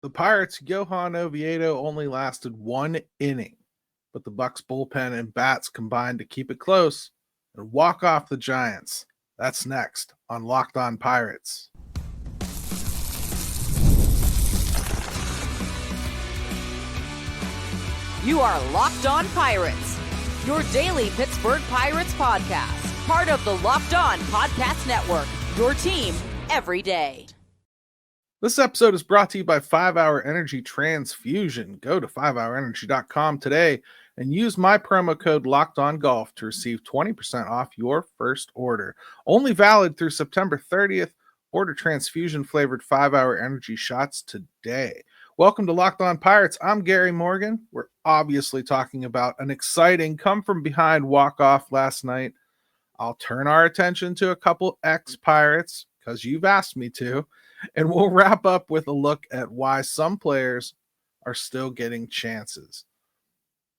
The Pirates' Johan Oviedo only lasted one inning, but the Bucks bullpen and bats combined to keep it close and walk off the Giants. That's next on Locked On Pirates. You are Locked On Pirates, your daily Pittsburgh Pirates podcast, part of the Locked On Podcast Network, your team every day. This episode is brought to you by 5-Hour Energy Transfusion. Go to 5hourenergy.com today and use my promo code LOCKEDONGolf to receive 20% off your first order. Only valid through September 30th. Order transfusion-flavored 5-Hour Energy shots today. Welcome to Locked On Pirates. I'm Gary Morgan. We're obviously talking about an exciting come-from-behind walk-off last night. I'll turn our attention to a couple ex-Pirates, because you've asked me to, and we'll wrap up with a look at why some players are still getting chances.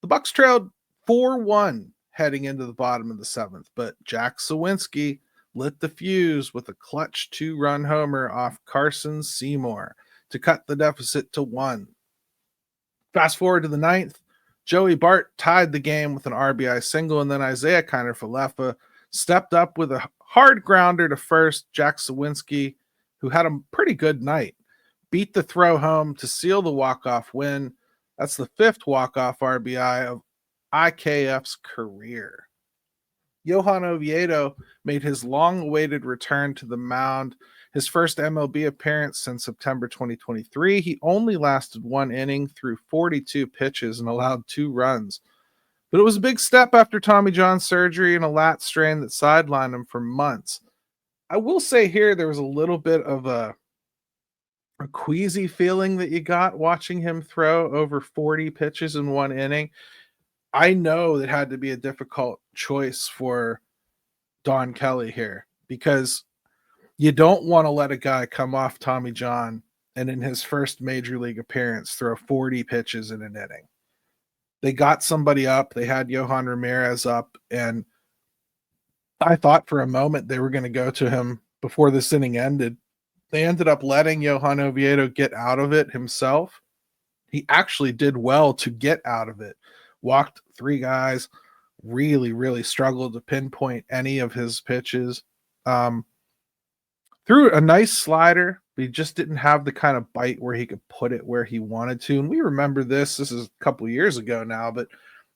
The Bucks trailed 4-1 heading into the bottom of the seventh, but Jack Suwinski lit the fuse with a clutch 2-run homer off Carson Seymour to cut the deficit to 1. Fast forward to the ninth, Joey Bart tied the game with an RBI single, and then Isaiah Kiner-Falefa stepped up with a hard grounder to first. Jack Suwinski, who had a pretty good night, beat the throw home to seal the walk-off win. That's the fifth walk-off RBI of IKF's career. Johan Oviedo made his long-awaited return to the mound, his first MLB appearance since September 2023. He only lasted one inning through 42 pitches and allowed 2 runs. But it was a big step after Tommy John surgery and a lat strain that sidelined him for months. I will say here there was a little bit of a queasy feeling that you got watching him throw over 40 pitches in one inning. I know it had to be a difficult choice for Don Kelly here, because you don't want to let a guy come off Tommy John and in his first major league appearance throw 40 pitches in an inning. They got somebody up. They had Yohan Ramirez up, and I thought for a moment they were going to go to him before this inning ended. They ended up letting Johan Oviedo get out of it himself. He actually did well to get out of it. Walked 3 guys, really struggled to pinpoint any of his pitches. Threw a nice slider, but he just didn't have the kind of bite where he could put it where he wanted to. And we remember this is a couple years ago now, but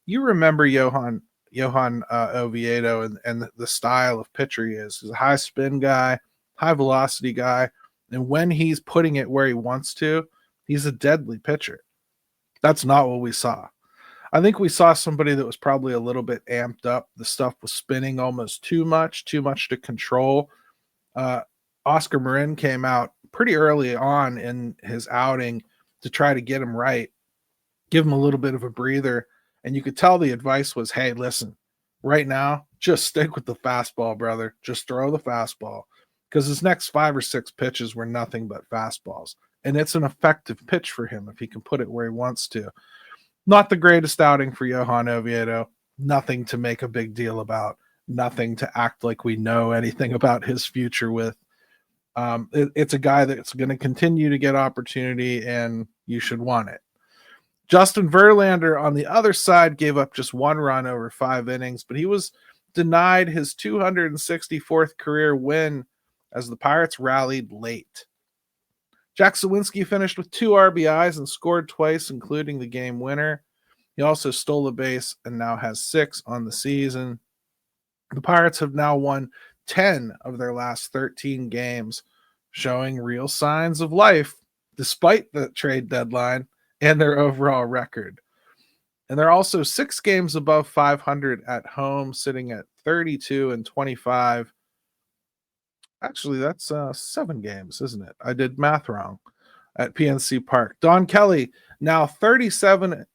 you remember Johan Oviedo and the style of pitcher he is. He's a high spin guy, high velocity guy, and when he's putting it where he wants to, he's a deadly pitcher. That's not what we saw. I think we saw somebody that was probably a little bit amped up. The stuff was spinning almost too much to control. Oscar Marin came out pretty early on in his outing to try to get him right, give him a little bit of a breather. And you could tell the advice was, hey, listen, right now, just stick with the fastball, brother. Just throw the fastball, because his next 5 or 6 pitches were nothing but fastballs. And it's an effective pitch for him if he can put it where he wants to. Not the greatest outing for Johan Oviedo. Nothing to make a big deal about. Nothing to act like we know anything about his future with. It's a guy that's going to continue to get opportunity, and you should want it. Justin Verlander on the other side gave up just 1 run over 5 innings, but he was denied his 264th career win as the Pirates rallied late. Jack Suwinski finished with 2 RBIs and scored twice, including the game winner. He also stole a base and now has 6 on the season. The Pirates have now won 10 of their last 13 games, showing real signs of life despite the trade deadline and their overall record. And they're also 6 games above 500 at home, sitting at 32-25. Actually, that's 7 games, isn't it? I did math wrong. At PNC Park. Don Kelly, now 37-38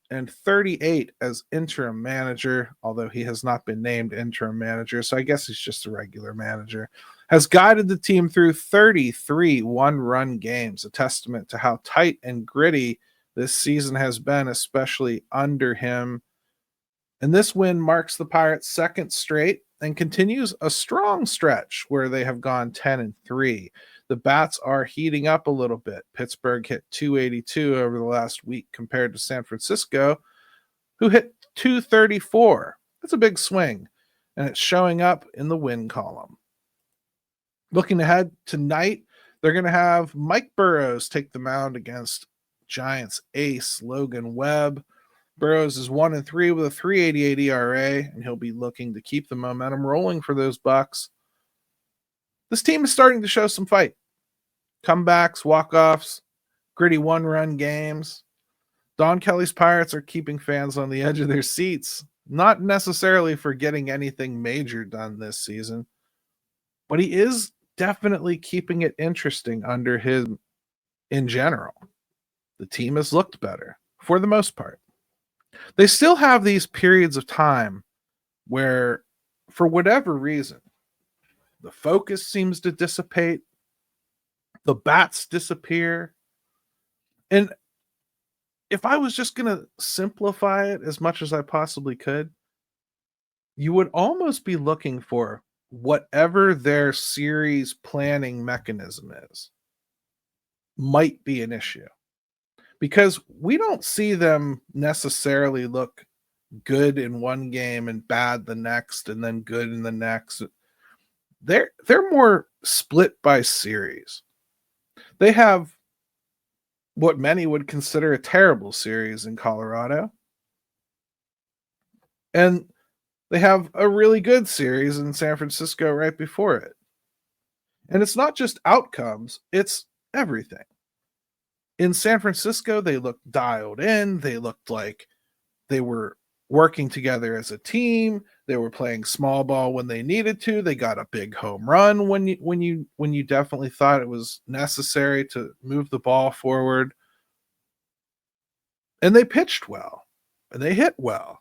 as interim manager, although he has not been named interim manager, so I guess he's just a regular manager, has guided the team through 33 one-run games, a testament to how tight and gritty this season has been, especially under him. And this win marks the Pirates' second straight and continues a strong stretch where they have gone 10-3. the bats are heating up a little bit. Pittsburgh hit 282 over the last week compared to San Francisco, who hit 234. That's a big swing, and it's showing up in the win column. Looking ahead tonight, they're going to have Mike Burrows take the mound against Giants ace Logan Webb. Burrows is 1-3 with a 3.88 ERA, and he'll be looking to keep the momentum rolling for those Bucks. This team is starting to show some fight. Comebacks, walk-offs, gritty one-run games. Don Kelly's Pirates are keeping fans on the edge of their seats, not necessarily for getting anything major done this season, but he is definitely keeping it interesting under him in general. The team has looked better for the most part. They still have these periods of time where, for whatever reason, the focus seems to dissipate, the bats disappear. And if I was just going to simplify it as much as I possibly could, you would almost be looking for whatever their series planning mechanism is might be an issue. Because we don't see them necessarily look good in one game and bad the next, and then good in the next. They're more split by series. They have what many would consider a terrible series in Colorado, and they have a really good series in San Francisco right before it. And it's not just outcomes, it's everything. In San Francisco, they looked dialed in. They looked like they were working together as a team. They were playing small ball when they needed to. They got a big home run when you definitely thought it was necessary to move the ball forward. And they pitched well, and they hit well.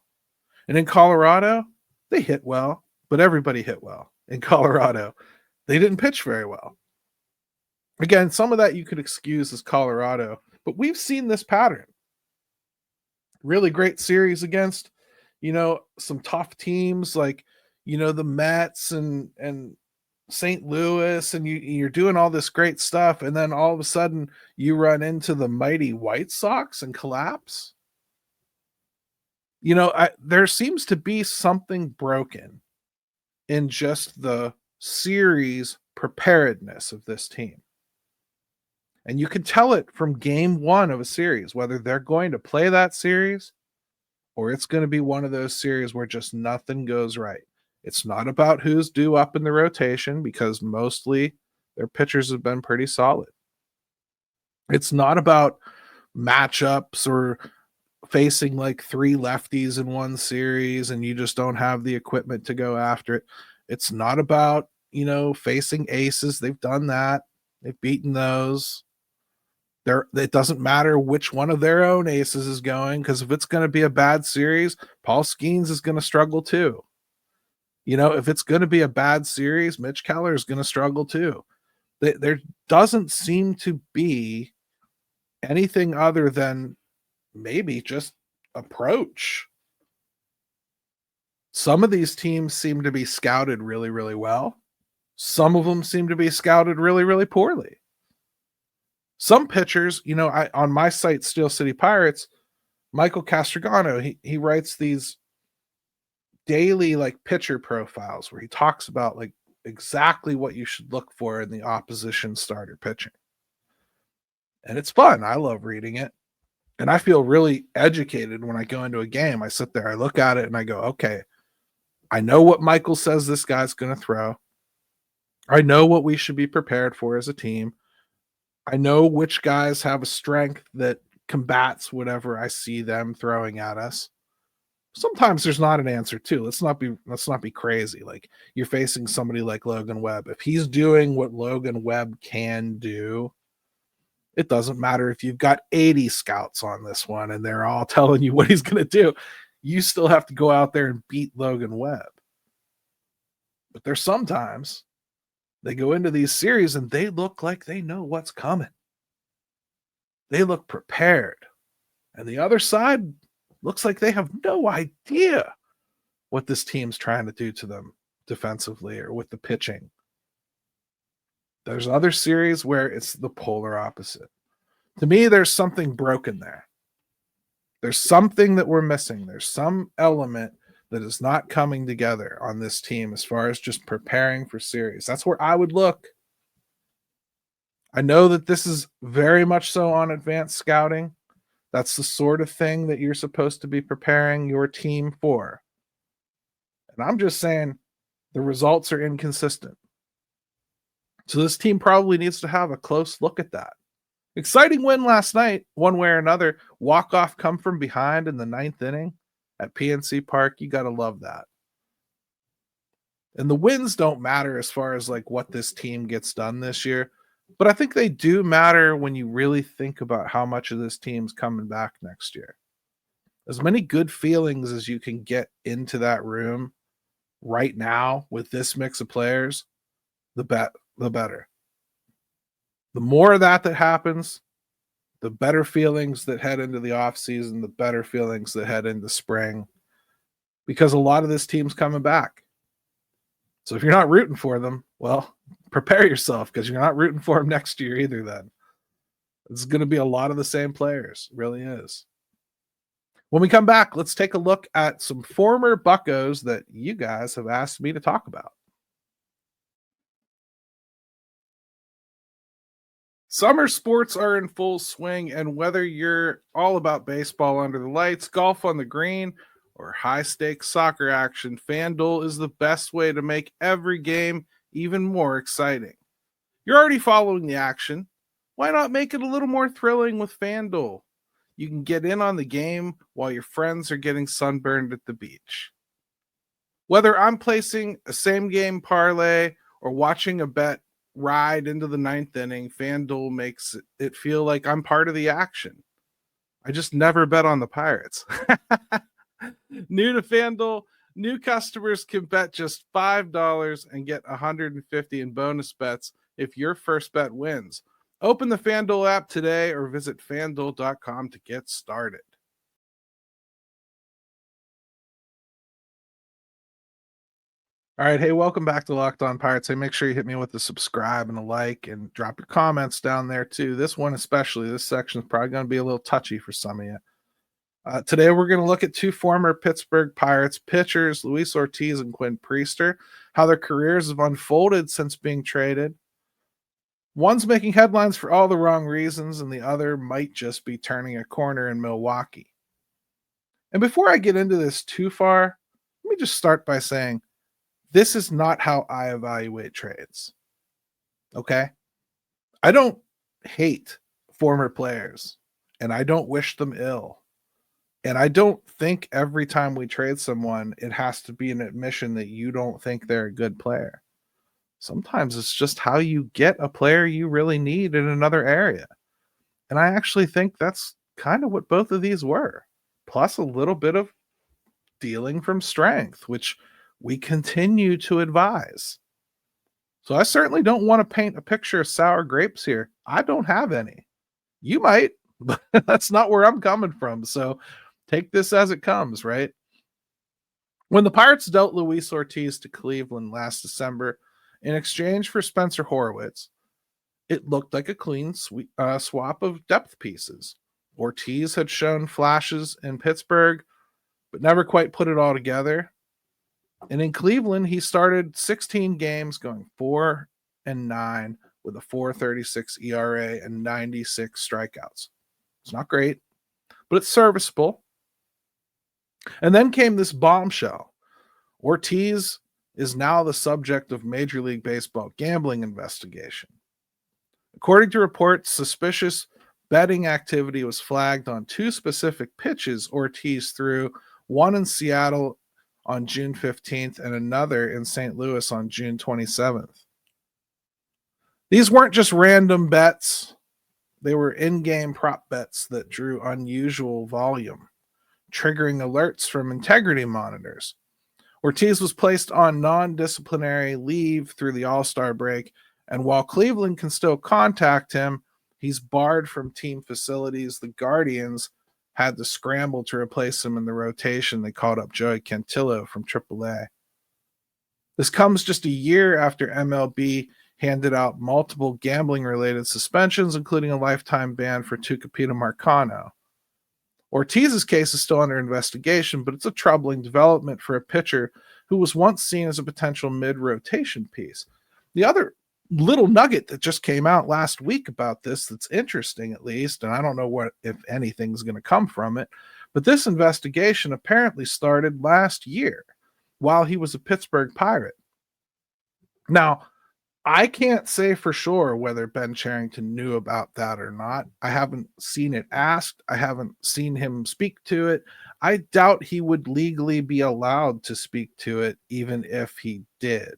And in Colorado, they hit well, but everybody hit well. In Colorado, they didn't pitch very well. Again, some of that you could excuse as Colorado, but we've seen this pattern. Really great series against, some tough teams like, the Mets and St. Louis, and you're doing all this great stuff, and then all of a sudden you run into the mighty White Sox and collapse. There seems to be something broken in just the series preparedness of this team. And you can tell it from game one of a series, whether they're going to play that series or it's going to be one of those series where just nothing goes right. It's not about who's due up in the rotation, because mostly their pitchers have been pretty solid. It's not about matchups or facing like three lefties in one series and you just don't have the equipment to go after it. It's not about, facing aces. They've done that. They've beaten those. It doesn't matter which one of their own aces is going, because if it's going to be a bad series, Paul Skeens is going to struggle too. If it's going to be a bad series, Mitch Keller is going to struggle too. There doesn't seem to be anything other than maybe just approach. Some of these teams seem to be scouted really, really well. Some of them seem to be scouted really, really poorly. Some pitchers, on my site, Steel City Pirates, Michael Castrogano, he writes these daily pitcher profiles where he talks about exactly what you should look for in the opposition starter pitching. And it's fun. I love reading it. And I feel really educated when I go into a game. I sit there, I look at it, and I go, okay, I know what Michael says this guy's going to throw. I know what we should be prepared for as a team. I know which guys have a strength that combats whatever I see them throwing at us. Sometimes there's not an answer too. Let's not be crazy. Like, you're facing somebody like Logan Webb. If he's doing what Logan Webb can do, it doesn't matter if you've got 80 scouts on this one and they're all telling you what he's going to do. You still have to go out there and beat Logan Webb. But there's sometimes they go into these series and they look like they know what's coming. They look prepared. And the other side looks like they have no idea what this team's trying to do to them defensively or with the pitching. There's other series where it's the polar opposite. To me, there's something broken there. There's something that we're missing. There's some element that is not coming together on this team as far as just preparing for series. That's where I would look. I know that this is very much so on advanced scouting. That's the sort of thing that you're supposed to be preparing your team for. And I'm just saying the results are inconsistent. So this team probably needs to have a close look at that. Exciting win last night, one way or another. Walk-off come from behind in the 9th inning at PNC Park. You got to love that. And the wins don't matter as far as like what this team gets done this year. But I think they do matter when you really think about how much of this team's coming back next year. As many good feelings as you can get into that room right now with this mix of players, the better. The more of that happens, the better feelings that head into the offseason, the better feelings that head into spring, because a lot of this team's coming back. So if you're not rooting for them, well, prepare yourself, because you're not rooting for them next year either then. It's going to be a lot of the same players. It really is. When we come back, let's take a look at some former Buccos that you guys have asked me to talk about. Summer sports are in full swing, and whether you're all about baseball under the lights, golf on the green, or high-stakes soccer action, FanDuel is the best way to make every game even more exciting. You're already following the action. Why not make it a little more thrilling with FanDuel? You can get in on the game while your friends are getting sunburned at the beach. Whether I'm placing a same-game parlay or watching a bet ride into the 9th inning, FanDuel makes it feel like I'm part of the action. I just never bet on the Pirates. New to FanDuel, new customers can bet just $5 and get $150 in bonus bets if your first bet wins. Open the FanDuel app today or visit FanDuel.com to get started. All right, hey, welcome back to Locked On Pirates. Hey, make sure you hit me with a subscribe and a like, and drop your comments down there too. This one especially, this section is probably going to be a little touchy for some of you. Today we're going to look at two former Pittsburgh Pirates pitchers, Luis Ortiz and Quinn Priester, how their careers have unfolded since being traded. One's making headlines for all the wrong reasons, and the other might just be turning a corner in Milwaukee. And before I get into this too far, let me just start by saying, this is not how I evaluate trades. Okay? I don't hate former players, and I don't wish them ill. And I don't think every time we trade someone, it has to be an admission that you don't think they're a good player. Sometimes it's just how you get a player you really need in another area. And I actually think that's kind of what both of these were, plus a little bit of dealing from strength, which we continue to advise. So I certainly don't want to paint a picture of sour grapes here. I don't have any. You might, but that's not where I'm coming from. So take this as it comes, right? When the Pirates dealt Luis Ortiz to Cleveland last December in exchange for Spencer Horwitz, it looked like a clean swap of depth pieces. Ortiz had shown flashes in Pittsburgh, but never quite put it all together. And in Cleveland, he started 16 games, going 4-9 with a 4.36 ERA and 96 strikeouts. It's not great, but it's serviceable. And then came this bombshell. Ortiz is now the subject of Major League Baseball gambling investigation. According to reports, suspicious betting activity was flagged on two specific pitches Ortiz threw, one in Seattle on June 15th and another in St. Louis on June 27th. These weren't just random bets. They were in-game prop bets that drew unusual volume, triggering alerts from integrity monitors. Ortiz was placed on non-disciplinary leave through the All-Star break, and while Cleveland can still contact him, he's barred from team facilities. The Guardians had to scramble to replace him in the rotation. They called up Joey Cantillo from AAA. This comes just a year after MLB handed out multiple gambling-related suspensions, including a lifetime ban for Tucupita Marcano. Ortiz's case is still under investigation, but it's a troubling development for a pitcher who was once seen as a potential mid-rotation piece. The other little nugget that just came out last week about this that's interesting, at least, and I don't know what, if anything's going to come from it, but this investigation apparently started last year while he was a Pittsburgh Pirate. Now, I can't say for sure whether Ben Cherington knew about that or not. I haven't seen it asked. I haven't seen him speak to it. I doubt he would legally be allowed to speak to it, even if he did.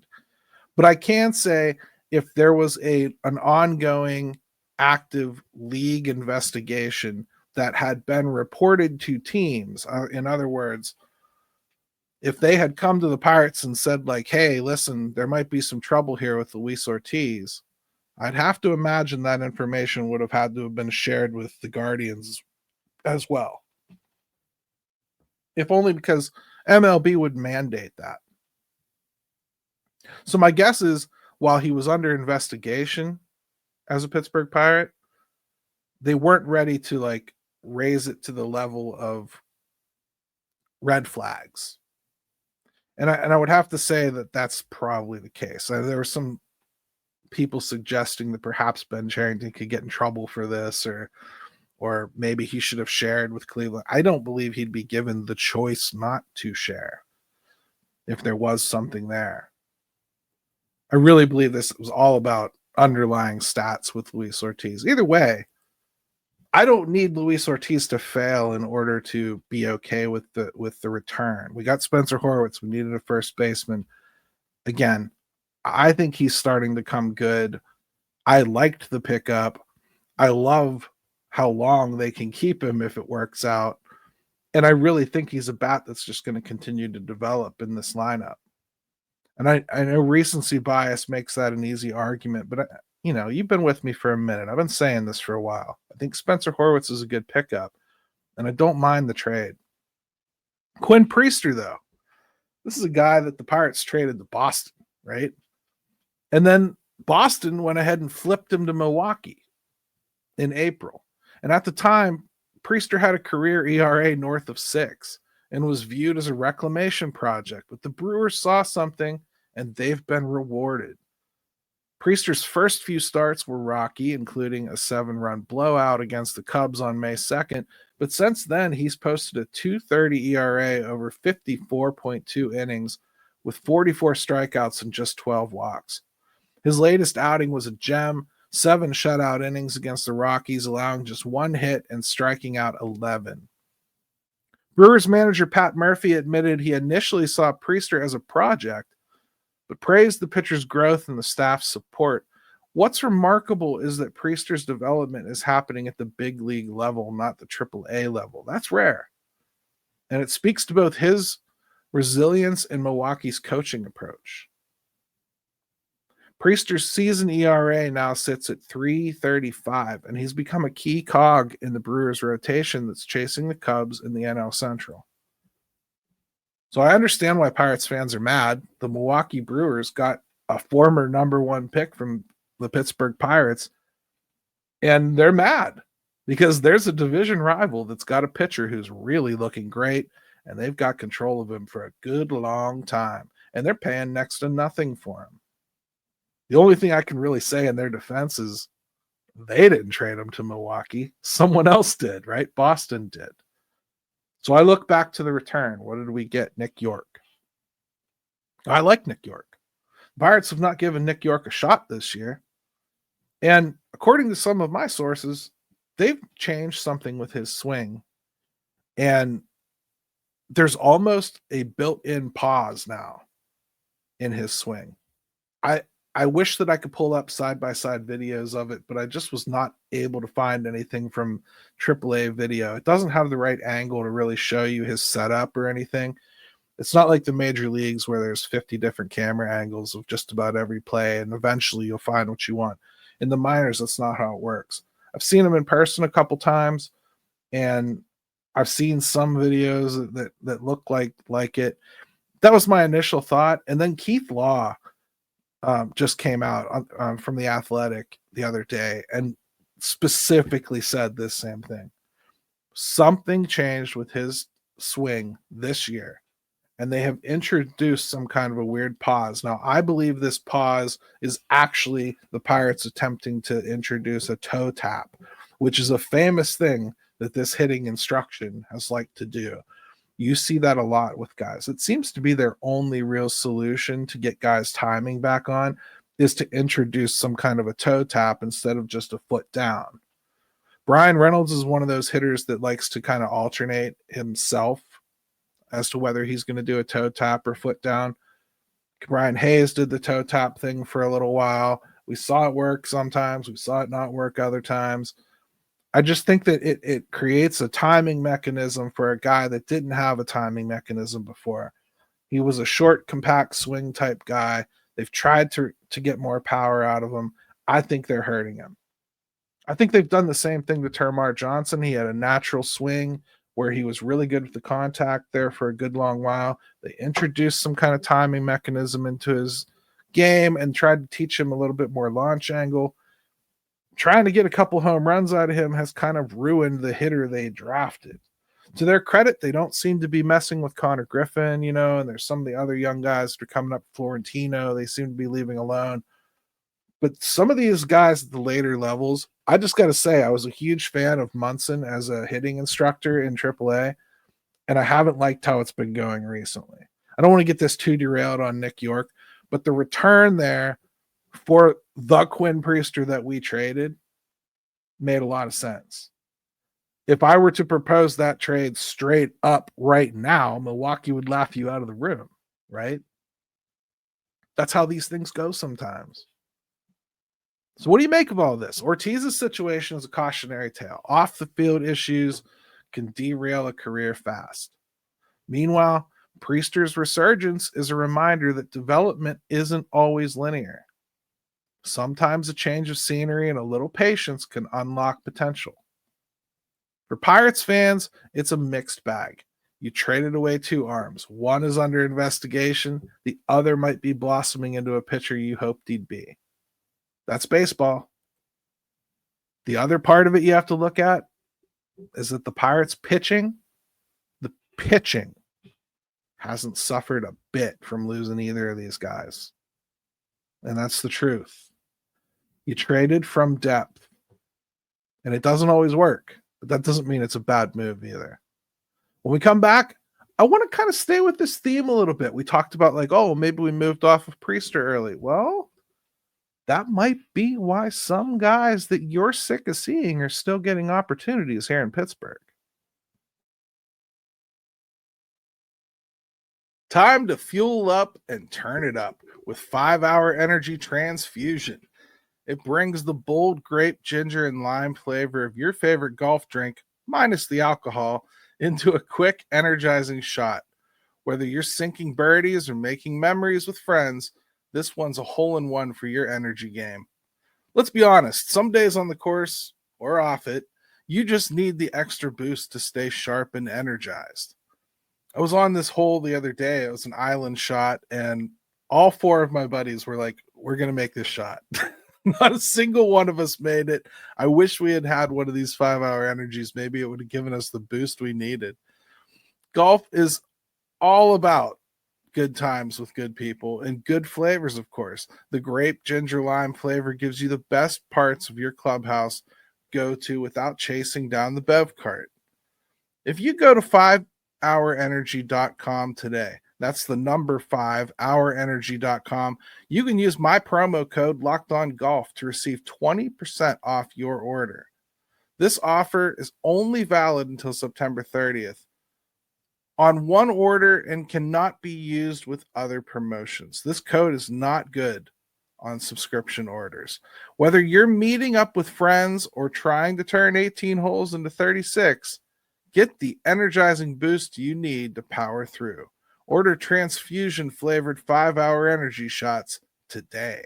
But I can say if there was an ongoing active league investigation that had been reported to teams, in other words, if they had come to the Pirates and said, like, hey, listen, there might be some trouble here with Luis Ortiz, I'd have to imagine that information would have had to have been shared with the Guardians as well. If only because MLB would mandate that. So my guess is, while he was under investigation as a Pittsburgh Pirate, they weren't ready to like raise it to the level of red flags. And I would have to say that that's probably the case. There were some people suggesting that perhaps Ben Cherington could get in trouble for this, or maybe he should have shared with Cleveland. I don't believe he'd be given the choice not to share if there was something there. I really believe this was all about underlying stats with Luis Ortiz. Either way, I don't need Luis Ortiz to fail in order to be okay with the return. We got Spencer Horwitz. We needed a first baseman. Again, I think he's starting to come good. I liked the pickup. I love how long they can keep him if it works out. And I really think he's a bat that's just going to continue to develop in this lineup. And I know recency bias makes that an easy argument, but you've been with me for a minute. I've been saying this for a while. I think Spencer Horwitz is a good pickup, and I don't mind the trade. Quinn Priester, though, this is a guy that the Pirates traded to Boston, right? And then Boston went ahead and flipped him to Milwaukee in April. And at the time, Priester had a career ERA north of 6 and was viewed as a reclamation project. But the Brewers saw something, and they've been rewarded. Priester's first few starts were rocky, including a 7-run blowout against the Cubs on May 2nd, but since then he's posted a .230 ERA over 54.2 innings with 44 strikeouts and just 12 walks. His latest outing was a gem, 7 shutout innings against the Rockies, allowing just 1 hit and striking out 11. Brewers manager Pat Murphy admitted he initially saw Priester as a project, but praised the pitcher's growth and the staff's support. What's remarkable is that Priester's development is happening at the big league level, not the AAA level. That's rare. And it speaks to both his resilience and Milwaukee's coaching approach. Priester's season ERA now sits at 3.35, and he's become a key cog in the Brewers' rotation that's chasing the Cubs in the NL Central. So I understand why Pirates fans are mad. The Milwaukee Brewers got a former number 1 pick from the Pittsburgh Pirates, and they're mad because there's a division rival that's got a pitcher who's really looking great, and they've got control of him for a good long time, and they're paying next to nothing for him. The only thing I can really say in their defense is they didn't trade him to Milwaukee. Someone else did, right? Boston did. So I look back to the return. What did we get? Nick York. I like Nick York. The Pirates have not given Nick York a shot this year. And according to some of my sources, they've changed something with his swing. And there's almost a built-in pause now in his swing. I wish that I could pull up side-by-side videos of it, but I just was not able to find anything from AAA video. It doesn't have the right angle to really show you his setup or anything. It's not like the major leagues where there's 50 different camera angles of just about every play, and eventually you'll find what you want. In the minors, that's not how it works. I've seen him in person a couple times, and I've seen some videos that look like it. That was my initial thought. And then Keith Law just came out from The Athletic the other day and specifically said this same thing. Something changed with his swing this year, and they have introduced some kind of a weird pause. Now, I believe this pause is actually the Pirates attempting to introduce a toe tap, which is a famous thing that this hitting instruction has liked to do. You see that a lot with guys. It seems to be their only real solution to get guys' timing back on is to introduce some kind of a toe tap instead of just a foot down. Brian Reynolds is one of those hitters that likes to kind of alternate himself as to whether he's going to do a toe tap or foot down. Brian Hayes did the toe tap thing for a little while. We saw it work sometimes. We saw it not work other times. I just think that it creates a timing mechanism for a guy that didn't have a timing mechanism before. He was a short, compact swing type guy. They've tried to get more power out of him. I think they're hurting him. I think they've done the same thing to Termarr Johnson. He had a natural swing where he was really good with the contact there for a good long while. They introduced some kind of timing mechanism into his game and tried to teach him a little bit more launch angle. Trying to get a couple home runs out of him has kind of ruined the hitter they drafted. To their credit, they don't seem to be messing with Connor Griffin, and there's some of the other young guys that are coming up, Florentino, they seem to be leaving alone. But some of these guys at the later levels, I just got to say, I was a huge fan of Munson as a hitting instructor in AAA, and I haven't liked how it's been going recently. I don't want to get this too derailed on Nick York, but the return there for the Quinn Priester that we traded made a lot of sense. If I were to propose that trade straight up right now, Milwaukee would laugh you out of the room, right? That's how these things go sometimes. So what do you make of all this? Ortiz's situation is a cautionary tale. Off the field issues can derail a career fast. Meanwhile, Priester's resurgence is a reminder that development isn't always linear. Sometimes a change of scenery and a little patience can unlock potential. For Pirates fans, it's a mixed bag. You traded away two arms. One is under investigation. The other might be blossoming into a pitcher you hoped he'd be. That's baseball. The other part of it you have to look at is that the Pirates the pitching hasn't suffered a bit from losing either of these guys. And that's the truth. You traded from depth, and it doesn't always work, but that doesn't mean it's a bad move either. When we come back, I want to kind of stay with this theme a little bit. We talked about maybe we moved off of Priester early. Well, that might be why some guys that you're sick of seeing are still getting opportunities here in Pittsburgh. Time to fuel up and turn it up with 5-Hour Energy Transfusion. It brings the bold grape, ginger, and lime flavor of your favorite golf drink, minus the alcohol, into a quick, energizing shot. Whether you're sinking birdies or making memories with friends, this one's a hole-in-one for your energy game. Let's be honest, some days on the course or off it, you just need the extra boost to stay sharp and energized. I was on this hole the other day. It was an island shot, and all four of my buddies were like, we're going to make this shot. Not a single one of us made it. I wish we had had one of these 5-Hour Energies. Maybe it would have given us the boost we needed. Golf is all about good times with good people and good flavors, of course. The grape, ginger, lime flavor gives you the best parts of your clubhouse go-to without chasing down the bev cart. If you go to 5hourenergy.com today, that's the number 5hourenergy.com. You can use my promo code LOCKEDONGOLF to receive 20% off your order. This offer is only valid until September 30th on one order and cannot be used with other promotions. This code is not good on subscription orders. Whether you're meeting up with friends or trying to turn 18 holes into 36, get the energizing boost you need to power through. Order transfusion-flavored 5-Hour Energy shots today.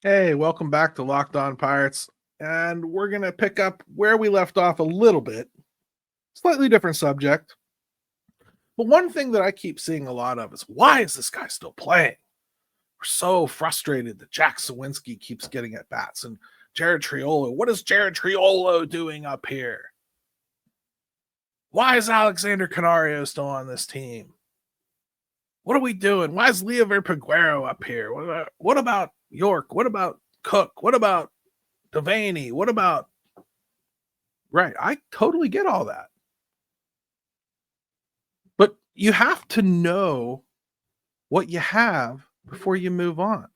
Hey, welcome back to Locked On Pirates. And we're going to pick up where we left off a little bit. Slightly different subject. But one thing that I keep seeing a lot of is, why is this guy still playing? We're so frustrated that Jack Sawinski keeps getting at bats, and Jared Triolo. What is Jared Triolo doing up here? Why is Alexander Canario still on this team? What are we doing? Why is Leover Peguero up here? What about York? What about Cook? What about Devaney? What about... Right, I totally get all that. But you have to know what you have before you move on.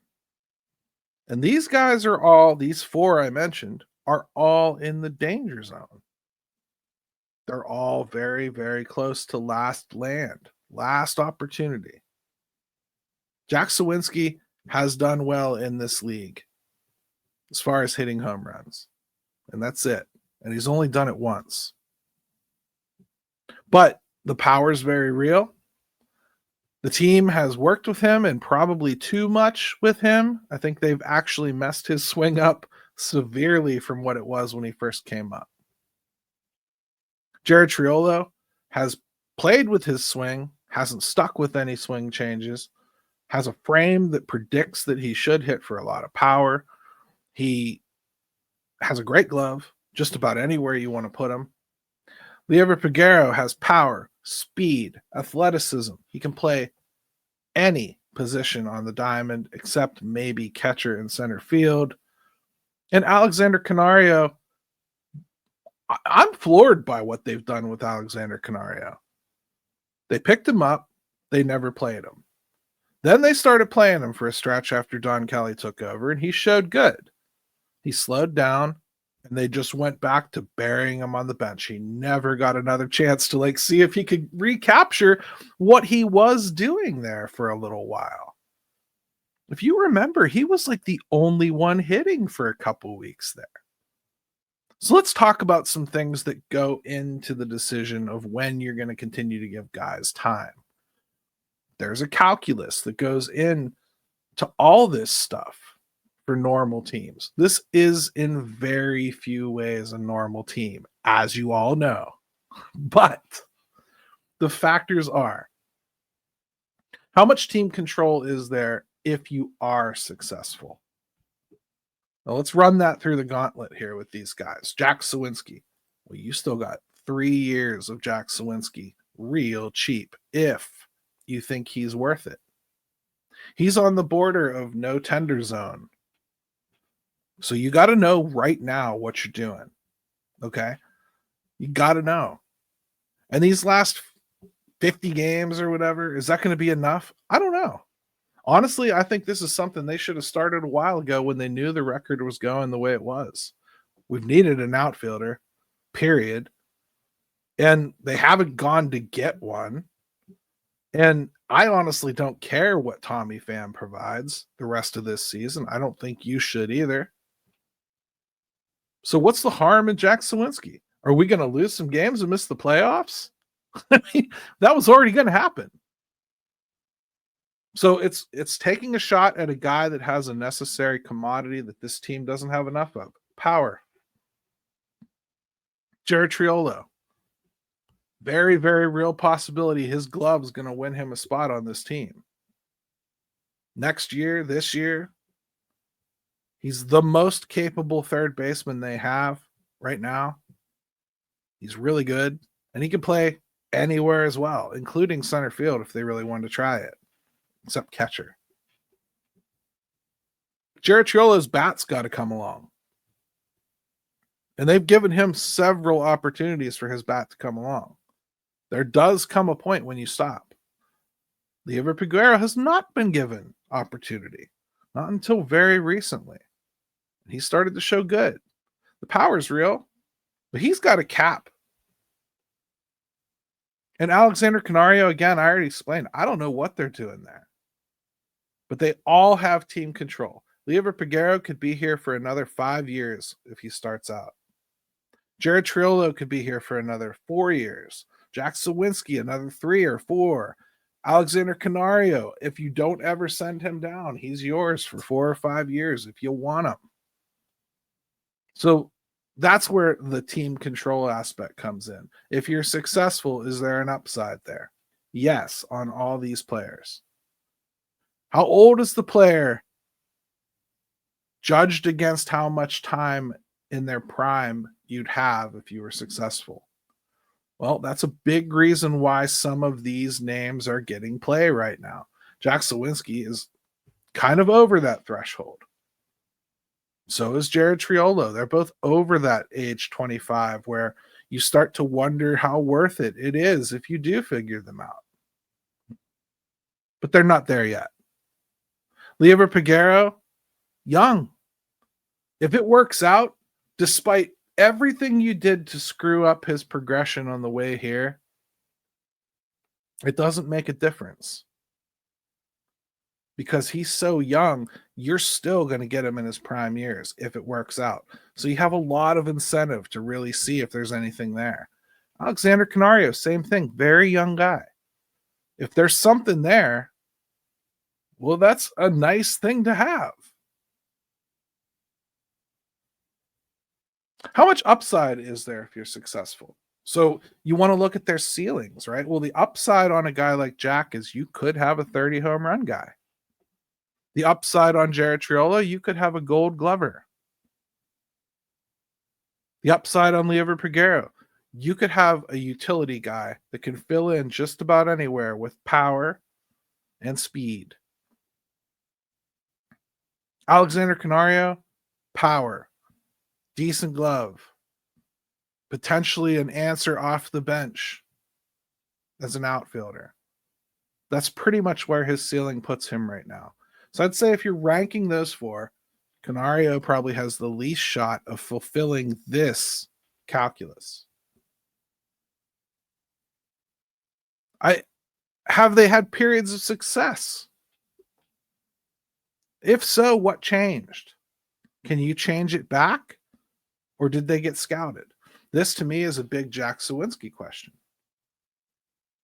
And these guys are all, these four I mentioned, are all in the danger zone. They're all very, very close to last land, last opportunity. Jack Sawinski has done well in this league as far as hitting home runs. And that's it. And he's only done it once. But the power is very real. The team has worked with him and probably too much with him. I think they've actually messed his swing up severely from what it was when he first came up. Jared Triolo has played with his swing, hasn't stuck with any swing changes, has a frame that predicts that he should hit for a lot of power. He has a great glove, just about anywhere you want to put him. Leover Peguero has power, speed, athleticism. He can play any position on the diamond except maybe catcher and center field. And Alexander Canario, I'm floored by what they've done with Alexander Canario. They picked him up. They never played him. Then they started playing him for a stretch after Don Kelly took over, and he showed good. He slowed down, and they just went back to burying him on the bench. He never got another chance to see if he could recapture what he was doing there for a little while. If you remember, he was the only one hitting for a couple weeks there. So let's talk about some things that go into the decision of when you're going to continue to give guys time. There's a calculus that goes in to all this stuff for normal teams. This is in very few ways a normal team, as you all know. But the factors are, how much team control is there if you are successful? Now let's run that through the gauntlet here with these guys. Jack Sawinski. Well, you still got 3 years of Jack Sawinski real cheap if you think he's worth it. He's on the border of no tender zone. So you got to know right now what you're doing. Okay? You got to know. And these last 50 games or whatever, is that going to be enough? I don't know. Honestly, I think this is something they should have started a while ago when they knew the record was going the way it was. We've needed an outfielder, period. And they haven't gone to get one. And I honestly don't care what Tommy Pham provides the rest of this season. I don't think you should either. So what's the harm in Jack Sawinski? Are we going to lose some games and miss the playoffs? I mean, that was already going to happen. So it's taking a shot at a guy that has a necessary commodity that this team doesn't have enough of. Power. Jared Triolo. Very, very real possibility his glove's going to win him a spot on this team. Next year, this year, he's the most capable third baseman they have right now. He's really good, and he can play anywhere as well, including center field if they really wanted to try it, except catcher. Jared Triolo's bat's got to come along. And they've given him several opportunities for his bat to come along. There does come a point when you stop. Leover Peguero has not been given opportunity, not until very recently. He started to show good. The power's real, but he's got a cap. And Alexander Canario, again, I already explained, I don't know what they're doing there. But they all have team control. Leover Peguero could be here for another 5 years if he starts out. Jared Triolo could be here for another 4 years. Jack Sawinski, another 3 or 4. Alexander Canario, if you don't ever send him down, he's yours for 4 or 5 years if you want him. So that's where the team control aspect comes in. If you're successful, is there an upside there? Yes, on all these players. How old is the player judged against how much time in their prime you'd have if you were successful? Well, that's a big reason why some of these names are getting play right now. Jack Sawinski is kind of over that threshold. So is Jared Triolo. They're both over that age 25 where you start to wonder how worth it is if you do figure them out. But they're not there yet. Lieber Piguero, young. If it works out, despite everything you did to screw up his progression on the way here, it doesn't make a difference. Because he's so young, you're still going to get him in his prime years if it works out. So you have a lot of incentive to really see if there's anything there. Alexander Canario, same thing, very young guy. If there's something there, well, that's a nice thing to have. How much upside is there if you're successful? So you want to look at their ceilings, right? Well, the upside on a guy like Jack is you could have a 30 home run guy. The upside on Jared Triolo, you could have a Gold Glover. The upside on Lieber Piguero, you could have a utility guy that can fill in just about anywhere with power and speed. Alexander Canario, power, decent glove, potentially an answer off the bench as an outfielder. That's pretty much where his ceiling puts him right now. So I'd say if you're ranking those four, Canario probably has the least shot of fulfilling this calculus. Have they had periods of success? If so, what changed? Can you change it back? Or did they get scouted? This to me is a big Jack Sawinski question.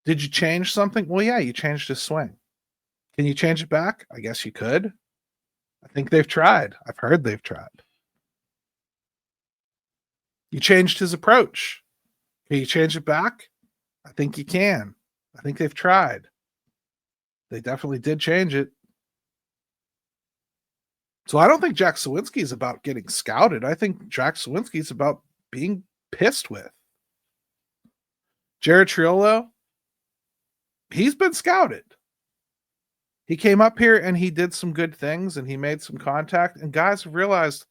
Did you change something? Well, yeah, you changed his swing. Can you change it back? I guess you could. I think they've tried. I've heard they've tried. You changed his approach. Can you change it back? I think you can. I think they've tried. They definitely did change it. So I don't think Jack Sawinski is about getting scouted. I think Jack Sawinski is about being pissed with. Jared Triolo, he's been scouted. He came up here and he did some good things and he made some contact. And guys have realized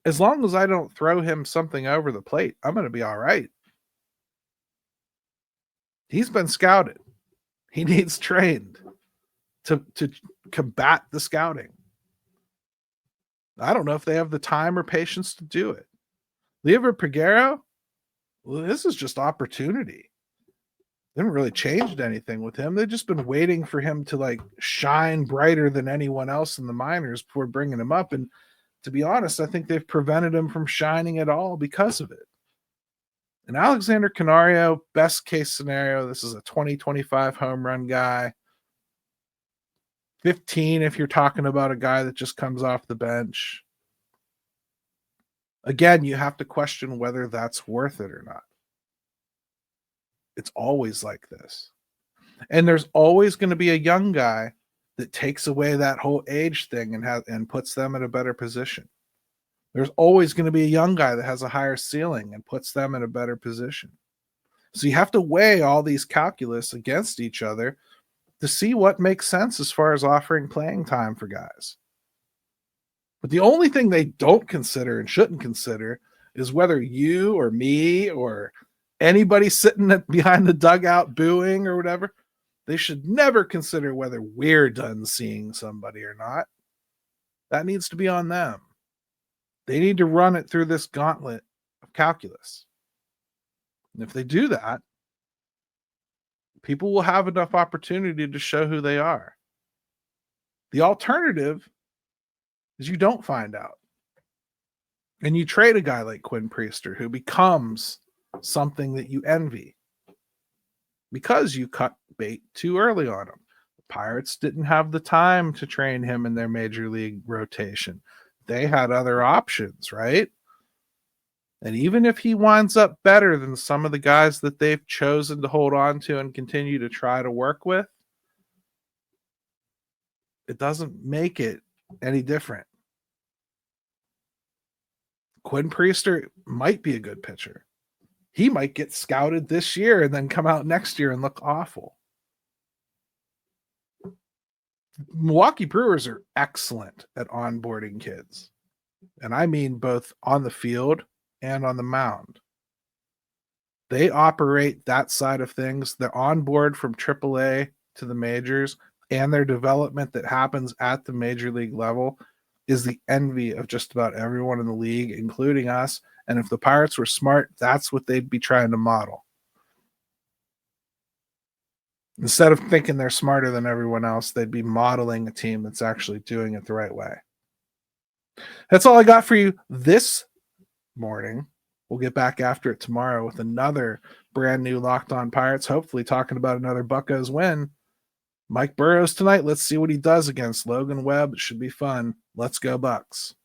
as long as I don't throw him something over the plate, I'm going to be all right. He's been scouted. He needs trained to combat the scouting. I don't know if they have the time or patience to do it. Lieber Piguero, well, this is just opportunity. They haven't really changed anything with him. They've just been waiting for him to like shine brighter than anyone else in the minors before bringing him up. And to be honest, I think they've prevented him from shining at all because of it. And Alexander Canario, best case scenario, this is a 20-25 home run guy. 15 if you're talking about a guy that just comes off the bench. Again, you have to question whether that's worth it or not. It's always like this. And there's always going to be a young guy that takes away that whole age thing and puts them in a better position. There's always going to be a young guy that has a higher ceiling and puts them in a better position. So you have to weigh all these calculus against each other to see what makes sense as far as offering playing time for guys. But the only thing they don't consider and shouldn't consider is whether you or me or anybody sitting behind the dugout booing or whatever, they should never consider whether we're done seeing somebody or not. That needs to be on them. They need to run it through this gauntlet of calculus. And if they do that, people will have enough opportunity to show who they are. The alternative is you don't find out. And you trade a guy like Quinn Priester who becomes something that you envy because you cut bait too early on him. The Pirates didn't have the time to train him in their major league rotation. They had other options, right? And even if he winds up better than some of the guys that they've chosen to hold on to and continue to try to work with, it doesn't make it any different. Quinn Priester might be a good pitcher. He might get scouted this year and then come out next year and look awful. Milwaukee Brewers are excellent at onboarding kids. And I mean both on the field and on the mound. They operate that side of things. They're on board from AAA to the majors, and their development that happens at the major league level is the envy of just about everyone in the league, including us. And if the Pirates were smart, that's what they'd be trying to model. Instead of thinking they're smarter than everyone else, they'd be modeling a team that's actually doing it the right way. That's all I got for you this morning. We'll get back after it tomorrow with another brand new Locked On Pirates, hopefully talking about another Buccos win. Mike Burrows tonight. Let's see what he does against Logan Webb. It should be fun. Let's go Bucks.